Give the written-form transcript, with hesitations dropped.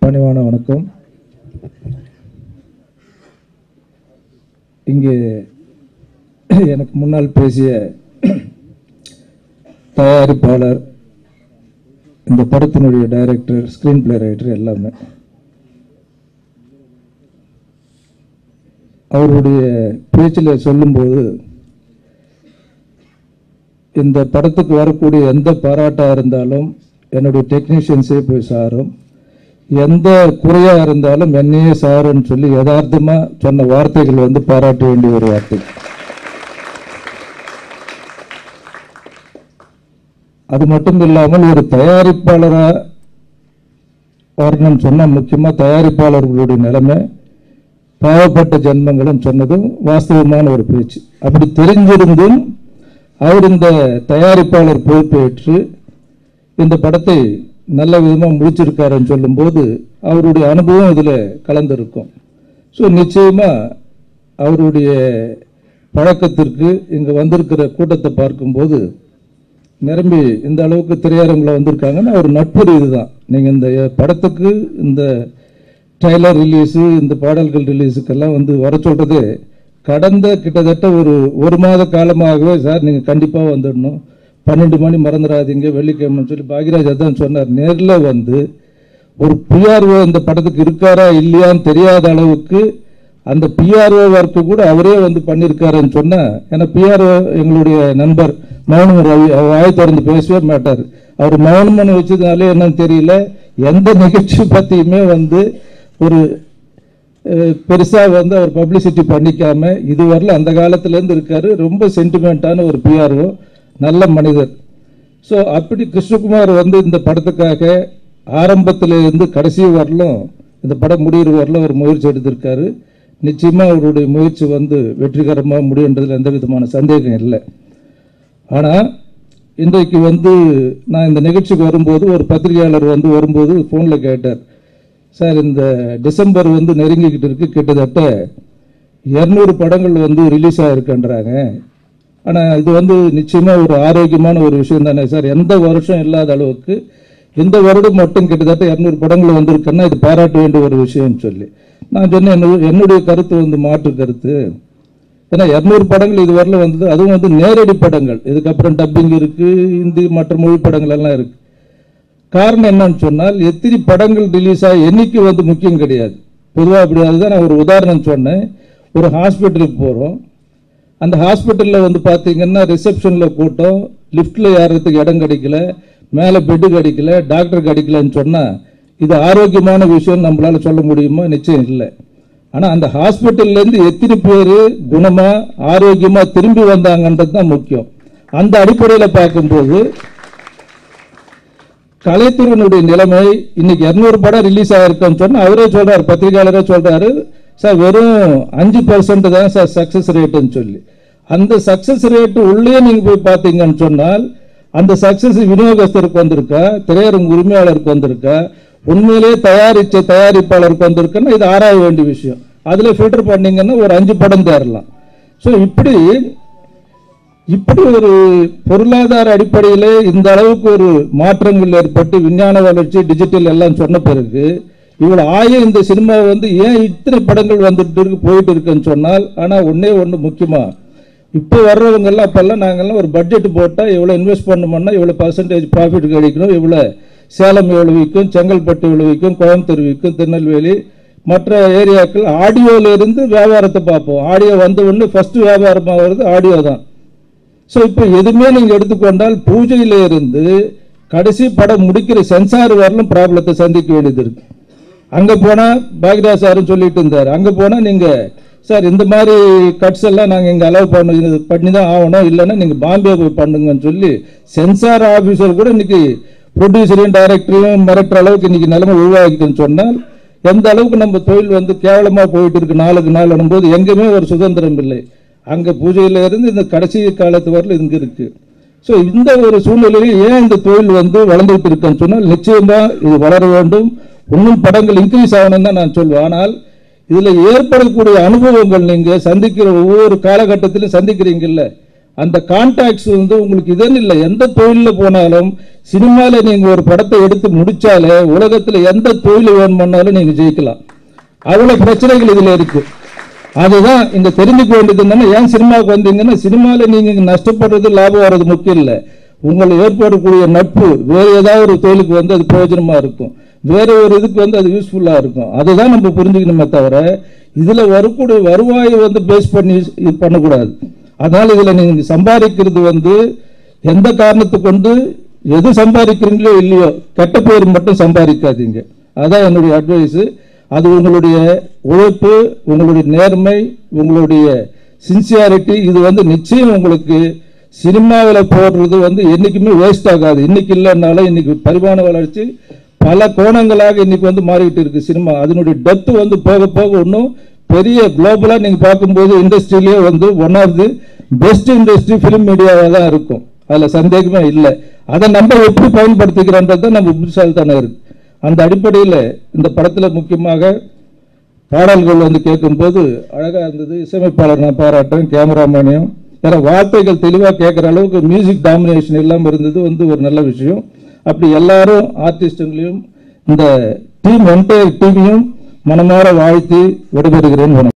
பணிவான வணக்கம். இங்கே எனக்கு முன்னால் பேசிய தயாரிப்பாளர், இந்த படத்தினுடைய டைரக்டர், ஸ்கிரீன் பிளே ரைட்டர் எல்லாமே அவருடைய பேச்சில் சொல்லும்போது இந்த படத்துக்கு வரக்கூடிய எந்த பாராட்டாக இருந்தாலும் என்னுடைய டெக்னீஷியன்ஸே போய் சாரும், எந்த குறையாக இருந்தாலும் என்னையே சாருன்னு சொல்லி யதார்த்தமாக சொன்ன வார்த்தைகள் வந்து பாராட்ட வேண்டிய ஒரு வார்த்தை. அது மட்டும் இல்லாமல் ஒரு தயாரிப்பாளராக வரணும்னு சொன்னால் முக்கியமாக தயாரிப்பாளர்களுடைய நிலைமை பாவப்பட்ட ஜென்மங்களும் சொன்னதும் வாஸ்தவமான ஒரு பேச்சு. அப்படி தெரிஞ்சிருந்தும் அவர் இந்த தயாரிப்பாளர் பொறுப்பேற்று இந்த படத்தை நல்ல விதமாக முடிச்சிருக்காருன்னு சொல்லும்போது அவருடைய அனுபவம் இதில் கலந்துருக்கும். ஸோ நிச்சயமாக அவருடைய பழக்கத்திற்கு இங்கே வந்திருக்கிற கூட்டத்தை பார்க்கும்போது நிரம்பி இந்த அளவுக்கு திரையரங்கில் வந்திருக்காங்கன்னா ஒரு நட்பு இதுதான். நீங்கள் இந்த படத்துக்கு இந்த ட்ரைலர் ரிலீஸு, இந்த பாடல்கள் ரிலீஸுக்கெல்லாம் வந்து வர சொல்கிறது கடந்த கிட்டத்தட்ட ஒரு மாத காலமாகவே சார் நீங்கள் கண்டிப்பாக வந்துடணும், 12 மணி மறந்துடாதீங்க, வெள்ளிக்கிழமைன்னு சொல்லி பாக்யராஜ் தான் சொன்னார். நேரில் வந்து ஒரு பிஆர்ஓ இந்த படத்துக்கு இருக்காரா இல்லையான்னு தெரியாத அளவுக்கு அந்த பிஆர்ஓ ஒர்க்கு கூட அவரே வந்து பண்ணியிருக்காருன்னு சொன்னால், ஏன்னா பிஆர்ஓ எங்களுடைய நண்பர் மௌனம் ரவி, அவர் வாய் திறந்து பேசவே மாட்டார். அவர் மௌனம்னு வச்சதுனாலே என்னன்னு தெரியல, எந்த நிகழ்ச்சி பற்றியுமே வந்து ஒரு பெருசாக வந்து அவர் பப்ளிசிட்டி பண்ணிக்காம இதுவரையில் அந்த காலத்துலேருந்து இருக்காரு. ரொம்ப சென்டிமெண்ட்டான ஒரு பிஆர்ஓ, நல்ல மனிதர். ஸோ அப்படி கிருஷ்ணகுமார் வந்து இந்த படத்துக்காக ஆரம்பத்திலிருந்து கடைசி வரலும், இந்த படம் முடிகிற வரலும் ஒரு முயற்சி எடுத்திருக்காரு. நிச்சயமாக அவருடைய முயற்சி வந்து வெற்றிகரமாக முடியுன்றதுல எந்த விதமான சந்தேகம் இல்லை. ஆனால் இன்றைக்கு வந்து நான் இந்த நிகழ்ச்சிக்கு வரும்போது ஒரு பத்திரிகையாளர் வந்து வரும்போது ஃபோனில் கேட்டார், சார் இந்த டிசம்பர் வந்து நெருங்கிக்கிட்டு இருக்கு, கிட்டத்தட்ட 200 படங்கள் வந்து ரிலீஸ் ஆகிருக்குன்றாங்க. ஆனால் இது வந்து நிச்சயமாக ஒரு ஆரோக்கியமான ஒரு விஷயம் தானே சார், எந்த வருஷம் இல்லாத அளவுக்கு இந்த வருடம் மட்டும் கிட்டத்தட்ட 200 படங்கள் வந்திருக்குன்னா இது பாராட்ட வேண்டிய ஒரு விஷயம்னு சொல்லி நான் சொன்னேன். என்னுடைய கருத்து வந்து மாற்று கருத்து. ஏன்னா 200 படங்கள் இது வரல வந்தது, அதுவும் வந்து நேரடி படங்கள், இதுக்கப்புறம் டப்பிங் இருக்குது, ஹிந்தி மற்ற மொழி படங்கள் எல்லாம் இருக்குது. காரணம் என்னன்னு சொன்னால் எத்தனை படங்கள் ரிலீஸ் ஆகி எண்ணிக்கை வந்து முக்கியம் கிடையாது. பொதுவாக அப்படி அதுதான் நான் ஒரு உதாரணம் சொன்னேன். ஒரு ஹாஸ்பிட்டலுக்கு போகிறோம், அந்த ஹாஸ்பிட்டலில் வந்து பார்த்தீங்கன்னா ரிசப்ஷனில் கூட்டம், லிஃப்டில் ஏறுறதுக்கு இடம் கிடைக்கல, மேலே பெட்டு கிடைக்கல, டாக்டர் கிடைக்கலன்னு சொன்னால் இது ஆரோக்கியமான விஷயம் நம்மளால் சொல்ல முடியுமா? நிச்சயம் இல்லை. ஆனால் அந்த ஹாஸ்பிட்டல்லேருந்து எத்தனை பேர் குணமாக ஆரோக்கியமாக திரும்பி வந்தாங்கன்றது தான் முக்கியம். அந்த அடிப்படையில் பார்க்கும்போது கலைத்துறையினுடைய நிலைமை இன்னைக்கு 200 படம் ரிலீஸ் ஆகிருக்குன்னு சொன்னால் அவரே சொல்றாரு, பத்திரிகையாளரே சொல்றாரு, சார் வெறும் 5% தான் சார் சக்சஸ் ரேட்டுன்னு சொல்லி. அந்த சக்சஸ் ரேட்டு உள்ளே நீங்க போய் பார்த்தீங்கன்னு சொன்னால் அந்த சக்சஸ் விநியோகஸ்தருக்கு வந்திருக்கா, திரையரங்கு உரிமையாளருக்கு வந்திருக்கா, உண்மையிலே தயாரிச்ச தயாரிப்பாளருக்கு வந்திருக்குன்னா இது ஆராய வேண்டிய விஷயம். அதுல ஃபில்டர் பண்ணீங்கன்னா ஒரு 5 படம் தேரலாம். ஸோ இப்படி ஒரு பொருளாதார அடிப்படையில் இந்த அளவுக்கு ஒரு மாற்றங்கள் ஏற்பட்டு விஞ்ஞான வளர்ச்சி, டிஜிட்டல் எல்லாம் சொன்ன பிறகு இவ்வளவு இந்த சினிமா வந்து ஏன் இத்தனை படங்கள் வந்துட்டு இருக்கு, போயிட்டு இருக்குன்னு சொன்னால், ஆனால் ஒன்று முக்கியமா இப்போ வர்றவங்க எல்லாம் அப்பெல்லாம் நாங்கள்லாம் ஒரு பட்ஜெட் போட்டால் எவ்வளோ இன்வெஸ்ட் பண்ணோம்னா இவ்வளோ % ப்ராஃபிட் கிடைக்கணும், இவ்வளோ சேலம் எவ்வளோ விற்கும், செங்கல்பட்டு எவ்வளோ விற்கும், கோயம்புத்தூர் விற்கும், திருநெல்வேலி மற்ற ஏரியாக்கள். ஆடியோவிலிருந்து வியாபாரத்தை பார்ப்போம். ஆடியோ வந்த உடனே ஃபர்ஸ்ட் வியாபாரமாக வருது ஆடியோ தான். ஸோ இப்போ எதுவுமே நீங்கள் எடுத்துக்கொண்டால் பூஜையில இருந்து கடைசி படம் முடிக்கிற சென்சார் வரலும் ப்ராப்ளத்தை சந்திக்க வேண்டியது இருக்கு. அங்கே போனால் பாக்யராஜ் சாரும் சொல்லிட்டு இருந்தார், அங்கே போனால் நீங்கள் சார் இந்த மாதிரி கட்ஸ் எல்லாம் நாங்கள் இங்கே அலோவ் பண்ணி தான் ஆகணும், இல்லைன்னா நீங்கள் பாம்பே போய் பண்ணுங்கன்னு சொல்லி சென்சார் ஆஃபீஸர் கூட இன்னைக்கு ப்ரொடியூசரையும் டைரக்டரையும் மிரட்டுற அளவுக்கு இன்னைக்கு நிலைமை உருவாக்கிட்டுன்னு சொன்னால் எந்த அளவுக்கு நம்ம தொழில் வந்து கேவலமாக போயிட்டு இருக்கு. நாளுக்கு நாள் வரும்போது எங்கேயுமே ஒரு சுதந்திரம் இல்லை. அங்கே பூஜையில இருந்து இந்த கடைசி காலத்து வரல இங்கே இருக்கு. ஸோ இந்த ஒரு சூழ்நிலையில் ஏன் இந்த தொழில் வந்து வளர்ந்துட்டு இருக்குன்னு சொன்னால் நிச்சயமா இது வளர வேண்டும், இன்னும் படங்கள் இன்க்ரீஸ் ஆகணும் தான் நான் சொல்வேன். ஆனால் இதில் ஏற்படக்கூடிய அனுபவங்கள் நீங்கள் சந்திக்கிற ஒவ்வொரு காலகட்டத்திலும் சந்திக்கிறீங்கல்ல, அந்த கான்டாக்ட்ஸ் வந்து உங்களுக்கு இதன் இல்லை. எந்த தொழிலில் போனாலும் சினிமாவில் நீங்கள் ஒரு படத்தை எடுத்து முடிச்சாலே உலகத்தில் எந்த தொழில் வேணுமானாலும் நீங்கள் ஜெயிக்கலாம். அவ்வளோ பிரச்சனைகள் இதில் இருக்கு. அதுதான் இங்க தெரிஞ்சுக்க வேண்டியது என்னன்னா, ஏன் சினிமாவுக்கு வந்தீங்கன்னா சினிமாவில் நீங்க நஷ்டப்படுறது லாபம் வர்றது முக்கியம் இல்லை. உங்களை ஏற்படக்கூடிய நட்பு வேற ஏதாவது ஒரு தொழிலுக்கு வந்து அது பிரயோஜனமா இருக்கும், வேற ஒரு இதுக்கு வந்து அது யூஸ்ஃபுல்லா இருக்கும். அதுதான் நம்ம புரிஞ்சுக்கணுமே தவிர இதுல வரக்கூடிய வருவாயை வந்து பேஸ் பண்ணி இது பண்ணக்கூடாது. அதனால இதுல நீங்க சம்பாதிக்கிறது வந்து எந்த காரணத்தை கொண்டு எது சம்பாதிக்கிறீங்களோ இல்லையோ கெட்ட பேர் மட்டும் சம்பாதிக்காதீங்க. அதான் என்னுடைய அட்வைஸ். அது உங்களுடைய உழைப்பு, உங்களுடைய நேர்மை, உங்களுடைய சின்சியாரிட்டி, இது வந்து நிச்சயம் உங்களுக்கு சினிமாவில் போடுறது வந்து என்னைக்குமே வேஸ்ட் ஆகாது. இன்னைக்கு இல்லைன்னாலும் இன்னைக்கு பரிமாண வளர்ச்சி பல கோணங்களாக இன்னைக்கு வந்து மாறிக்கிட்டு இருக்கு சினிமா. அதனுடைய டெப்த் வந்து போக போக இன்னும் பெரிய குளோபலா நீங்க பார்க்கும்போது இண்டஸ்ட்ரியிலேயே வந்து one of the best industry film மீடியாவாக தான் இருக்கும். அதுல சந்தேகமே இல்லை. அதை நம்ம எப்படி பயன்படுத்திக்கிறோன்றது நம்ம புத்திசாலித்தனம் இருக்கு. அந்த அடிப்படையில் இந்த படத்துல முக்கியமாக பாடல்கள் வந்து கேட்கும்போது அழகா இருந்தது. இசையமைப்பாளர் நான் பாராட்டேன், கேமராமேனையும். ஏன்னா வார்த்தைகள் தெளிவாக கேட்குற அளவுக்கு மியூசிக் டாமினேஷன் இல்லாமல் இருந்தது வந்து ஒரு நல்ல விஷயம். அப்படி எல்லாரும் ஆர்டிஸ்டுங்களையும் இந்த டீம் என்டையர் டீமையும் மனமாற வாழ்த்தி விடைபெறுகிறேன்.